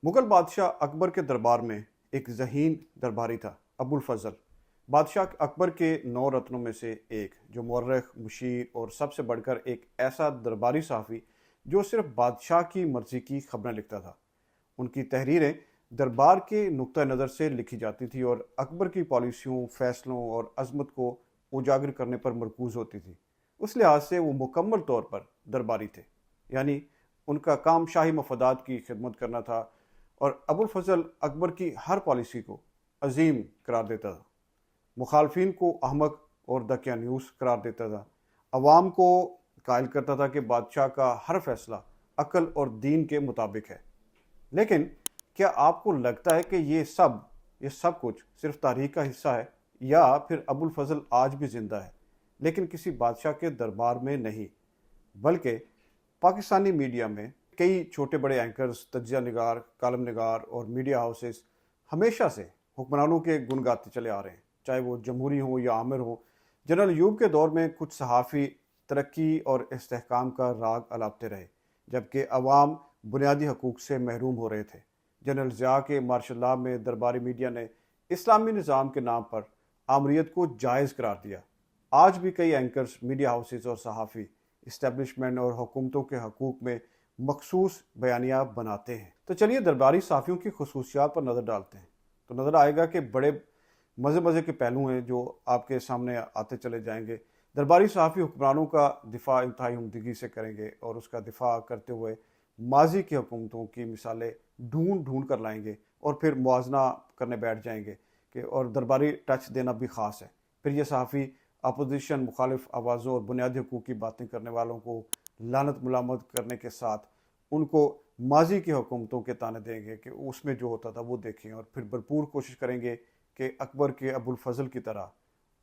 मुगल बादशाह अकबर के दरबार में एक ज़हीन दरबारी था, अबुल फजल। बादशाह अकबर के 9 रत्नों में से एक, जो मुअर्रिख, मुशीर और सबसे बढ़कर एक ऐसा दरबारी सहाफ़ी जो सिर्फ बादशाह की मर्ज़ी की खबरें लिखता था। उनकी तहरीरें दरबार के नुक्ता नज़र से लिखी जाती थी और अकबर की पॉलिसियों, फ़ैसलों और अज़मत को उजागर करने पर मरकूज़ होती थी। उस लिहाज से वो मुकम्मल तौर पर दरबारी थे, यानी उनका काम शाही मफादात की खिदमत करना था। और अबुल फजल अकबर की हर पॉलिसी को अजीम करार देता था, मुखालफिन को अहमक और दकियानूस करार देता था, अवाम को कायल करता था कि बादशाह का हर फैसला अकल और दीन के मुताबिक है। लेकिन क्या आपको लगता है कि ये सब कुछ सिर्फ तारीख का हिस्सा है, या फिर अबुल फजल आज भी जिंदा है, लेकिन किसी बादशाह के दरबार में नहीं, बल्कि पाकिस्तानी मीडिया में कई छोटे बड़े एंकर्स, तज्जिया निगार, कालम निगार और मीडिया हाउसेस हमेशा से हुक्मरानों के गुण गाते चले आ रहे हैं, चाहे वो जमहूरी हो या आमिर हो। जनरल यूब के दौर में कुछ सहाफ़ी तरक्की और इस्तेहकाम का राग अलापते रहे, जबकि अवाम बुनियादी हकूक़ से महरूम हो रहे थे। जनरल ज़िया के मार्शल लॉ में दरबारी मीडिया ने इस्लामी निज़ाम के नाम पर आमरीत को जायज़ करार दिया। आज भी कई एंकर्स, मीडिया हाउसेस और सहाफ़ी इस्टेब्लिशमेंट और हुकूमतों के हकूक़ में मखसूस बयानिया बनाते हैं। तो चलिए दरबारी साफ़ियों की खसूसियात पर नज़र डालते हैं। तो नज़र आएगा कि बड़े मज़े के पहलू हैं जो आपके सामने आते चले जाएंगे। दरबारी सहाफ़ी हुक्मरानों का दिफा इंतहाई उम्दगी से करेंगे और उसका दिफा करते हुए माजी की हुकूमतों की मिसालें ढूंढ ढूंढ कर लाएंगे और फिर मुआजना करने बैठ जाएंगे कि और दरबारी टच देना भी ख़ास है। फिर ये सहाफ़ी अपोजिशन, मुखालिफ आवाज़ों और बुनियादी हकूक़ की बातें करने वालों को लानत मुलामत करने के साथ उनको माजी की हुकूमतों के ताने देंगे कि उसमें जो होता था वो देखें, और फिर भरपूर कोशिश करेंगे कि अकबर के अबुल फजल की तरह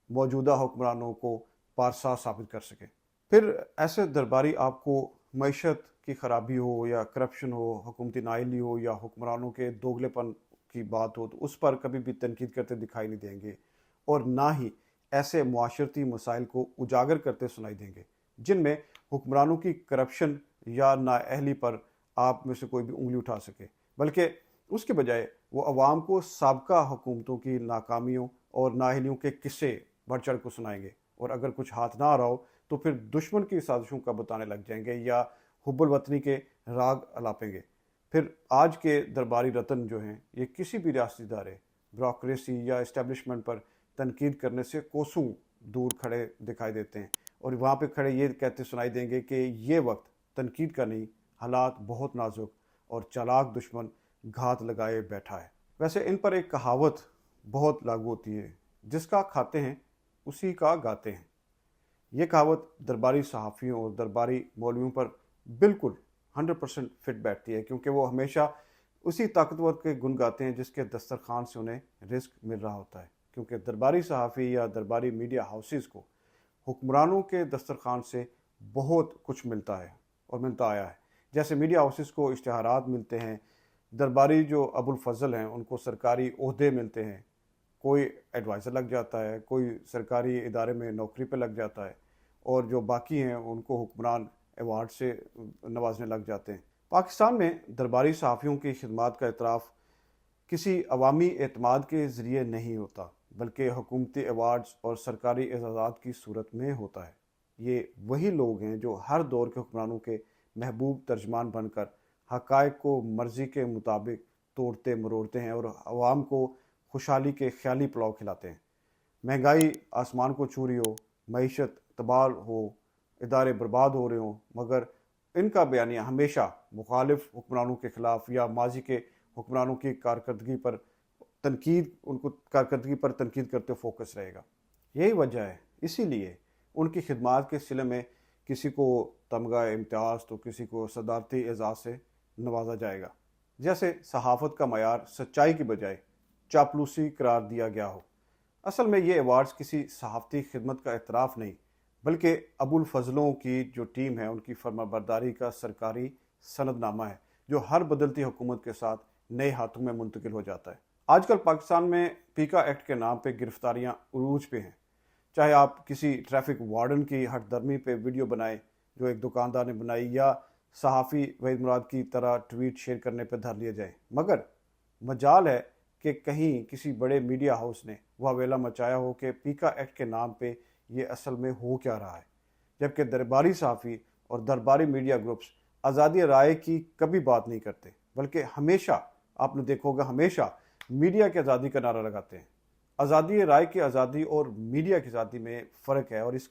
मौजूदा हुक्मरानों को पारसा साबित कर सके। फिर ऐसे दरबारी आपको मईशत की खराबी हो या करप्शन हो, हुकूमती नाअहली हो या हुक्मरानों के दोगलेपन की बात हो, तो उस पर कभी भी तनकीद करते दिखाई नहीं देंगे, और ना ही ऐसे मुआशरती मसाइल को उजागर करते सुनाई देंगे जिनमें हुक्मरानों की करप्शन या नाअहली पर आप में से कोई भी उंगली उठा सके। बल्कि उसके बजाय वो अवाम को साबका हुकूमतों की नाकामियों और नाअहलियों के किस्से बढ़ चढ़ को सुनाएंगे, और अगर कुछ हाथ ना आ रहा हो तो फिर दुश्मन की साजिशों का बताने लग जाएंगे या हुब्बुल वतनी के राग अलापेंगे। फिर आज के दरबारी रतन जो हैं, ये किसी भी रियासती इदारे, ब्यूरोक्रेसी या इस्टेब्लिशमेंट पर तनकीद करने से कोसों दूर खड़े दिखाई देते हैं, और वहाँ पे खड़े ये कहते सुनाई देंगे कि ये वक्त तनकीद का नहीं, हालात बहुत नाजुक और चालाक दुश्मन घात लगाए बैठा है। वैसे इन पर एक कहावत बहुत लागू होती है, जिसका खाते हैं उसी का गाते हैं। ये कहावत दरबारी सहाफ़ियों और दरबारी मौलवियों पर बिल्कुल 100% फिट बैठती है, क्योंकि वो हमेशा उसी ताकतवर के गुण गाते हैं जिसके दस्तरखान से उन्हें रिस्क मिल रहा होता है। क्योंकि दरबारी सहाफ़ी या दरबारी मीडिया हाउसेस को हुक्मरानों के दस्तरखान से बहुत कुछ मिलता है और मिलता आया है। जैसे मीडिया हाउसेस को इश्तिहारात मिलते हैं, दरबारी जो अबुल फजल हैं उनको सरकारी ओहदे मिलते हैं, कोई एडवाइज़र लग जाता है, कोई सरकारी इदारे में नौकरी पे लग जाता है, और जो बाकी हैं उनको हुक्मरान अवार्ड से नवाजने लग जाते हैं। पाकिस्तान में दरबारी सहाफ़ियों की खिदमत का एतराफ़ किसी अवामी एतमाद के ज़रिए नहीं होता, बल्कि हुकूमती अवार्ड्स और सरकारी एजाज़ात की सूरत में होता है। ये वही लोग हैं जो हर दौर के हुक्मरानों के महबूब तर्जमान बनकर हक़ाइक़ को मर्ज़ी के मुताबिक तोड़ते मरोड़ते हैं और अवाम को खुशहाली के ख्याली पुलाव खिलाते हैं। महंगाई आसमान को छू रही हो, मईशत तबाह हो, इदारे बर्बाद हो रहे हों, मगर इनका बयानिया हमेशा मुखालिफ हुक्मरानों के ख़िलाफ़ या माजी के हुक्मरानों की कारकर्दगी पर तनकीद करते फोकस रहेगा। यही वजह है, इसीलिए उनकी खिदमत के सिले में किसी को तमगा इम्तियाज़ तो किसी को सदारती एजाज़ से नवाजा जाएगा। जैसे सहाफ़त का मयार सच्चाई की बजाय चापलूसी करार दिया गया हो। असल में ये अवार्ड्स किसी सहाफ़ती खिदमत का एतराफ़ नहीं, बल्कि अबुल फजलों की जो टीम है उनकी फर्माबरदारी का सरकारी सनदनामा है, जो हर बदलती हुकूमत के साथ नए हाथों में मुंतकिल हो जाता है। आजकल पाकिस्तान में पीका एक्ट के नाम पे गिरफ्तारियां उरूज पे हैं। चाहे आप किसी ट्रैफिक वार्डन की हटदर्मी पे वीडियो बनाए जो एक दुकानदार ने बनाई, या صحافی وحید مراد کی طرح ٹویٹ شیئر کرنے پہ دھر لیے جائیں، مگر مجال ہے کہ کہیں کسی بڑے میڈیا ہاؤس نے وہ ویلا مچایا ہو کہ پیکا ایکٹ کے نام پہ یہ اصل میں ہو کیا رہا ہے، جبکہ درباری صحافی اور درباری میڈیا گروپس آزادی رائے کی کبھی بات نہیں کرتے، بلکہ ہمیشہ، آپ نے دیکھو گا، ہمیشہ میڈیا کی آزادی کا نعرہ لگاتے ہیں۔ آزادی رائے کی آزادی اور میڈیا کی آزادی میں فرق ہے، اور اس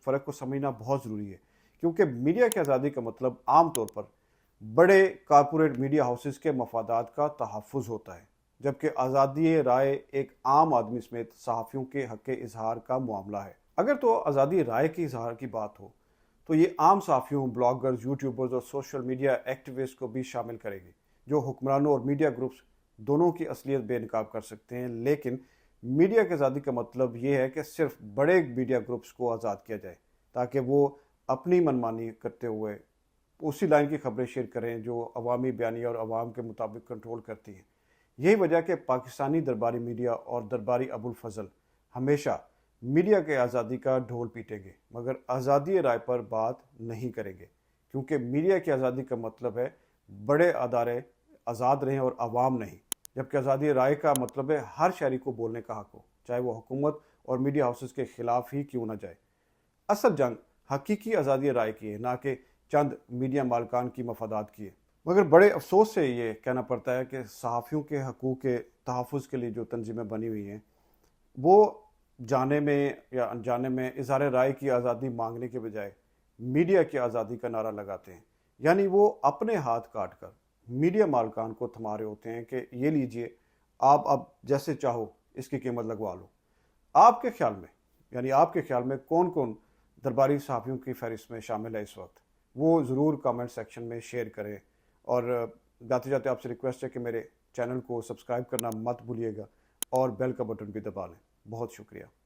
فرق کو سمجھنا بہت ضروری ہے، کیونکہ میڈیا کی آزادی کا مطلب عام طور پر بڑے کارپوریٹ میڈیا ہاؤسز کے مفادات کا تحفظ ہوتا ہے، جبکہ آزادی رائے ایک عام آدمی سمیت صحافیوں کے حق اظہار کا معاملہ ہے۔ اگر تو آزادی رائے کے اظہار کی بات ہو تو یہ عام صحافیوں، بلاگرز، یوٹیوبرز اور سوشل میڈیا ایکٹیوسٹ کو بھی شامل کرے گی، جو حکمرانوں اور میڈیا گروپس دونوں کی اصلیت بے نقاب کر سکتے ہیں۔ لیکن میڈیا کی آزادی کا مطلب یہ ہے کہ صرف بڑے میڈیا گروپس کو آزاد کیا جائے تاکہ وہ اپنی منمانی کرتے ہوئے اسی لائن کی خبریں شیئر کریں جو عوامی بیانیہ اور عوام کے مطابق کنٹرول کرتی ہیں۔ یہی وجہ کہ پاکستانی درباری میڈیا اور درباری ابوالفضل ہمیشہ میڈیا کے آزادی کا ڈھول پیٹیں گے، مگر آزادی رائے پر بات نہیں کریں گے، کیونکہ میڈیا کی آزادی کا مطلب ہے بڑے ادارے آزاد رہیں اور عوام نہیں، جبکہ آزادی رائے کا مطلب ہے ہر شہری کو بولنے کا حق ہو، چاہے وہ حکومت اور میڈیا ہاؤسز کے خلاف ہی کیوں نہ جائے۔ اصل جنگ حقیقی آزادی رائے کی ہے، نہ کہ چند میڈیا مالکان کی مفادات کی ہے۔ مگر بڑے افسوس سے یہ کہنا پڑتا ہے کہ صحافیوں کے حقوق کے تحفظ کے لیے جو تنظیمیں بنی ہوئی ہیں، وہ جانے میں یا انجانے میں اظہار رائے کی آزادی مانگنے کے بجائے میڈیا کی آزادی کا نعرہ لگاتے ہیں، یعنی وہ اپنے ہاتھ کاٹ کر میڈیا مالکان کو تھما رہے ہوتے ہیں کہ یہ لیجئے، آپ اب جیسے چاہو اس کی قیمت لگوا لو۔ آپ کے خیال میں کون کون درباری صحافیوں کی فہرست میں شامل ہے اس وقت؟ وہ ضرور کامنٹ سیکشن میں شیئر کریں، اور جاتے جاتے آپ سے ریکویسٹ ہے کہ میرے چینل کو سبسکرائب کرنا مت بھولیے گا اور بیل کا بٹن بھی دبا لیں۔ بہت شکریہ۔